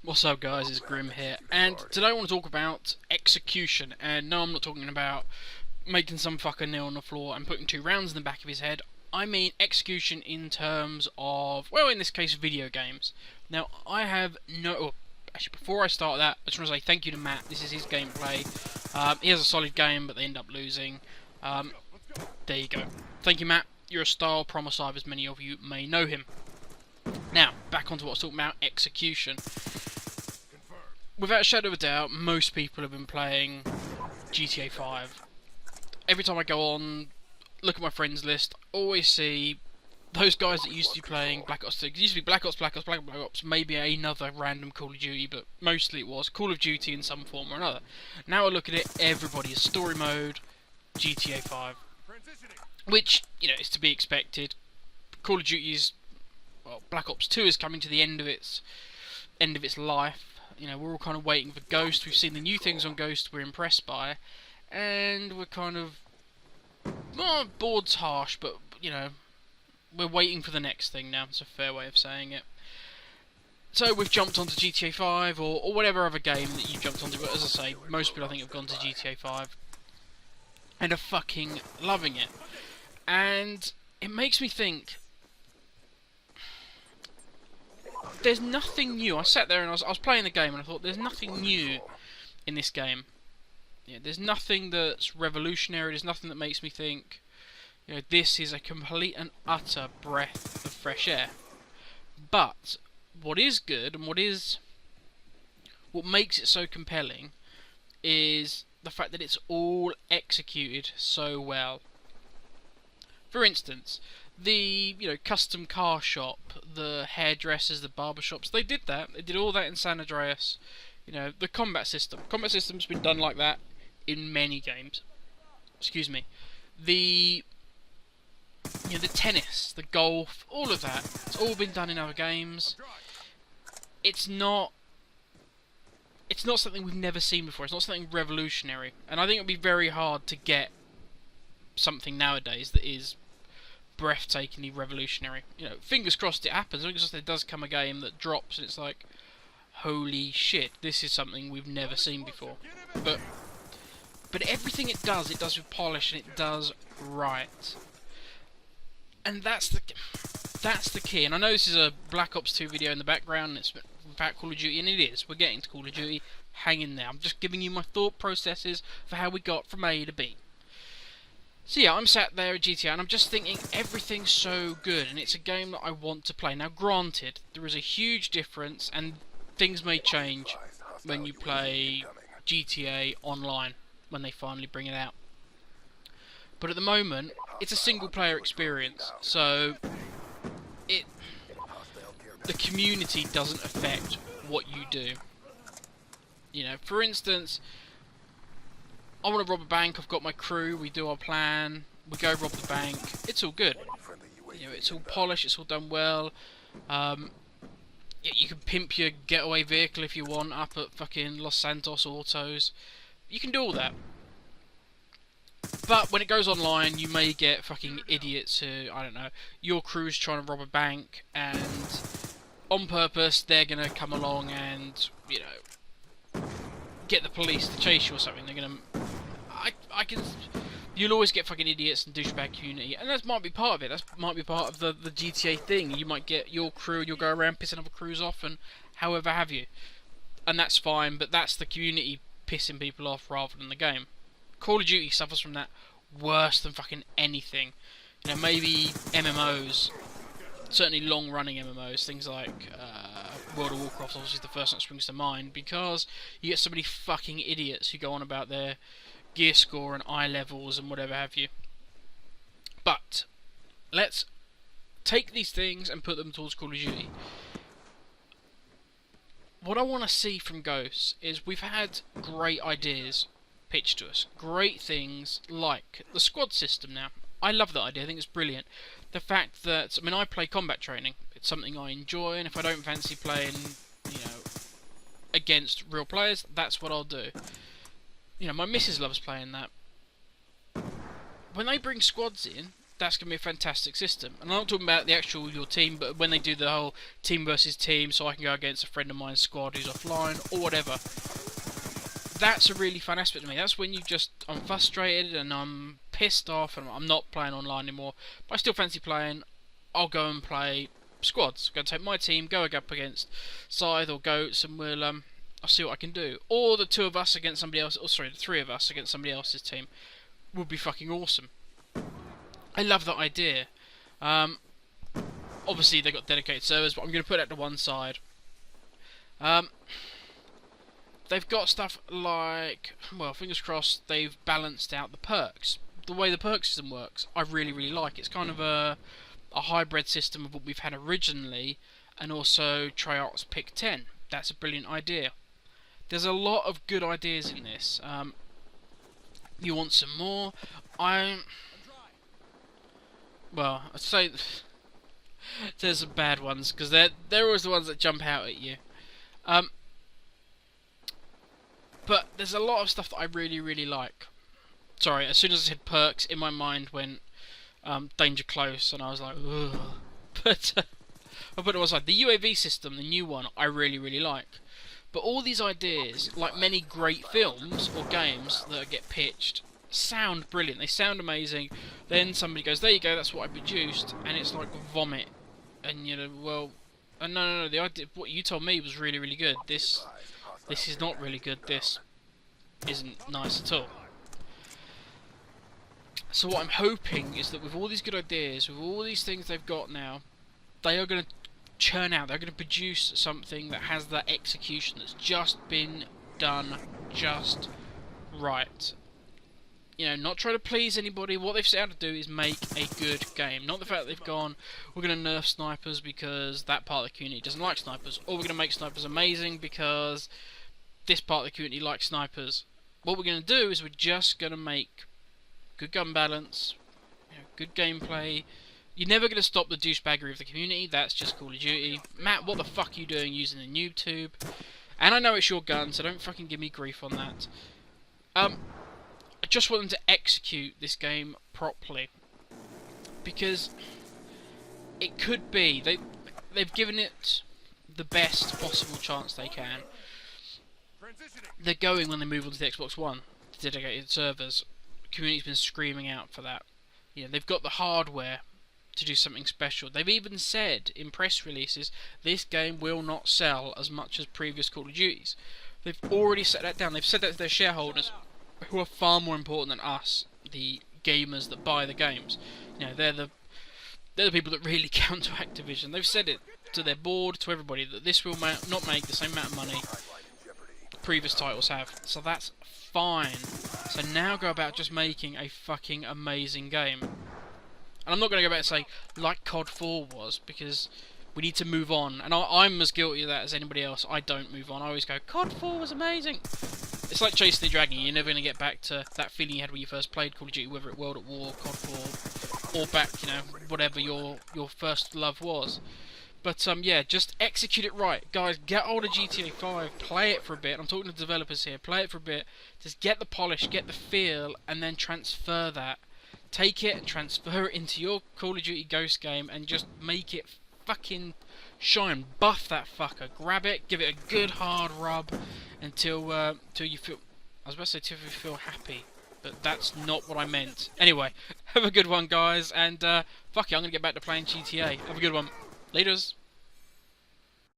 What's up guys, it's Grim here, and today I want to talk about execution. And no, I'm not talking about making some fucker kneel on the floor and putting 2 rounds in the back of his head. I mean execution in terms of, well, in this case, video games. Now, I have no... Oh, actually, before I start that, I just want to say thank you to Matt. This is his gameplay. He has a solid game, but they end up losing. There you go. Thank you, Matt. You're a star, promise I, as many of you may know him. Now, back onto what I was talking about, execution. Without a shadow of a doubt, most people have been playing GTA 5. Every time I go on, look at my friends list, I always see those guys that used to be playing Black Ops 2. It used to be Black Ops, Black Ops, Black Ops, maybe another random Call of Duty, but mostly it was Call of Duty in some form or another. Now I look at it, everybody is story mode, GTA 5. Which, you know, is to be expected. Call of Duty's, well, Black Ops 2 is coming to the end of its life. You know, we're all kind of waiting for Ghost. We've seen the new things on Ghost we're impressed by, and we're kind of, well, bored's harsh, but, you know, we're waiting for the next thing now. It's a fair way of saying it. So we've jumped onto GTA 5, or whatever other game that you jumped onto, but as I say, most people I think have gone to GTA 5, and are fucking loving it. And it makes me think, there's nothing new. I sat there and I was playing the game and I thought, there's nothing new in this game. Yeah, there's nothing that's revolutionary. There's nothing that makes me think, you know, this is a complete and utter breath of fresh air. But what is good and what makes it so compelling is the fact that it's all executed so well. For instance, the, you know, custom car shop, the hairdressers, the barber shops, they did that. They did all that in San Andreas. You know, the combat system's been done like that in many games. Excuse me. The, you know, the tennis, the golf, all of that, it's all been done in other games. It's not something we've never seen before. It's not something revolutionary. And I think it would be very hard to get something nowadays that is breathtakingly revolutionary. You know, fingers crossed it happens. Because there does come a game that drops and it's like, holy shit, this is something we've never seen before. But everything it does with polish, and it does right. And that's the key. And I know this is a Black Ops 2 video in the background, and it's about Call of Duty, and it is. We're getting to Call of Duty. Hang in there. I'm just giving you my thought processes for how we got from A to B. So yeah, I'm sat there at GTA and I'm just thinking everything's so good and it's a game that I want to play. Now granted, there is a huge difference and things may change when you play GTA Online, when they finally bring it out. But at the moment, it's a single player experience, so the community doesn't affect what you do. You know, for instance, I want to rob a bank, I've got my crew, we do our plan, we go rob the bank, it's all good. You know, it's all polished, it's all done well. Yeah, you can pimp your getaway vehicle if you want up at fucking Los Santos Autos. You can do all that. But when it goes online, you may get fucking idiots who, I don't know, your crew's trying to rob a bank and on purpose they're going to come along and, you know, get the police to chase you or something. They're gonna, you'll always get fucking idiots and douchebag community, and that might be part of it. That might be part of the GTA thing. You might get your crew, you'll go around pissing other crews off, and however have you, and that's fine. But that's the community pissing people off rather than the game. Call of Duty suffers from that worse than fucking anything. You know, maybe MMOs. Certainly long-running MMOs, things like World of Warcraft, obviously the first one that springs to mind, because you get so many fucking idiots who go on about their gear score and eye levels and whatever have you. But let's take these things and put them towards Call of Duty. What I want to see from Ghosts is we've had great ideas pitched to us, great things like the squad system now. I love that idea, I think it's brilliant. The fact that, I mean, I play combat training, it's something I enjoy, and if I don't fancy playing, you know, against real players, that's what I'll do. You know, my missus loves playing that. When they bring squads in, that's going to be a fantastic system. And I'm not talking about the actual your team, but when they do the whole team versus team, so I can go against a friend of mine's squad who's offline, or whatever. That's a really fun aspect to me. That's when I'm frustrated and I'm pissed off and I'm not playing online anymore, but I still fancy playing. I'll go and play squads. Go and take my team, go up against Scythe or Goats, and I'll see what I can do. Or the two of us against somebody else, or sorry, the three of us against somebody else's team would be fucking awesome. I love that idea. Obviously they've got dedicated servers, but I'm going to put that to one side. They've got stuff like, well, fingers crossed, they've balanced out the perks. The way the perk system works, I really, really like. It's kind of a hybrid system of what we've had originally, and also Treyarch's Pick 10. That's a brilliant idea. There's a lot of good ideas in this. You want some more? Well, I'd say there's some bad ones, because they're always the ones that jump out at you. But there's a lot of stuff that I really, really like. Sorry, as soon as I said perks, in my mind went Danger Close, and I was like, ugh. But I'll put it aside. The UAV system, the new one, I really, really like. But all these ideas, like many great films or games that get pitched, sound brilliant. They sound amazing. Then somebody goes, there you go, that's what I produced, and it's like vomit. And you know, well, no, the idea, what you told me was really, really good. This is not really good. This isn't nice at all. So what I'm hoping is that with all these good ideas, with all these things they've got now, they are going to churn out, they're going to produce something that has that execution that's just been done just right. You know, not trying to please anybody. What they've set out to do is make a good game. Not the fact that they've gone, we're going to nerf snipers because that part of the community doesn't like snipers, or we're going to make snipers amazing because this part of the community likes snipers. What we're going to do is we're just going to make good gun balance, you know, good gameplay. You're never going to stop the douchebaggery of the community. That's just Call of Duty. Matt, what the fuck are you doing using the noob tube? And I know it's your gun, so don't fucking give me grief on that. I just want them to execute this game properly, because it could be they've given it the best possible chance they can. They're going, when they move on to the Xbox One, to dedicated servers. The community's been screaming out for that. You know, they've got the hardware to do something special. They've even said in press releases this game will not sell as much as previous Call of Duties. They've already set that down. They've said that to their shareholders, who are far more important than us, the gamers that buy the games. You know, they're the people that really count to Activision. They've said it to their board, to everybody, that this will not make the same amount of money previous titles have. So that's fine. So now go about just making a fucking amazing game. And I'm not going to go back and say, like COD 4 was, because we need to move on. And I'm as guilty of that as anybody else. I don't move on. I always go, COD 4 was amazing. It's like Chasing the Dragon. You're never going to get back to that feeling you had when you first played Call of Duty, whether it World at War, COD 4, or back, you know, whatever your first love was. But yeah, just execute it right. Guys, get hold of GTA 5, play it for a bit. I'm talking to developers here. Play it for a bit. Just get the polish, get the feel, and then transfer that. Take it and transfer it into your Call of Duty Ghost game and just make it fucking shine. Buff that fucker. Grab it, give it a good hard rub until you feel... I was about to say till you feel happy, but that's not what I meant. Anyway, have a good one, guys, and fuck it, I'm going to get back to playing GTA. Have a good one. Laters.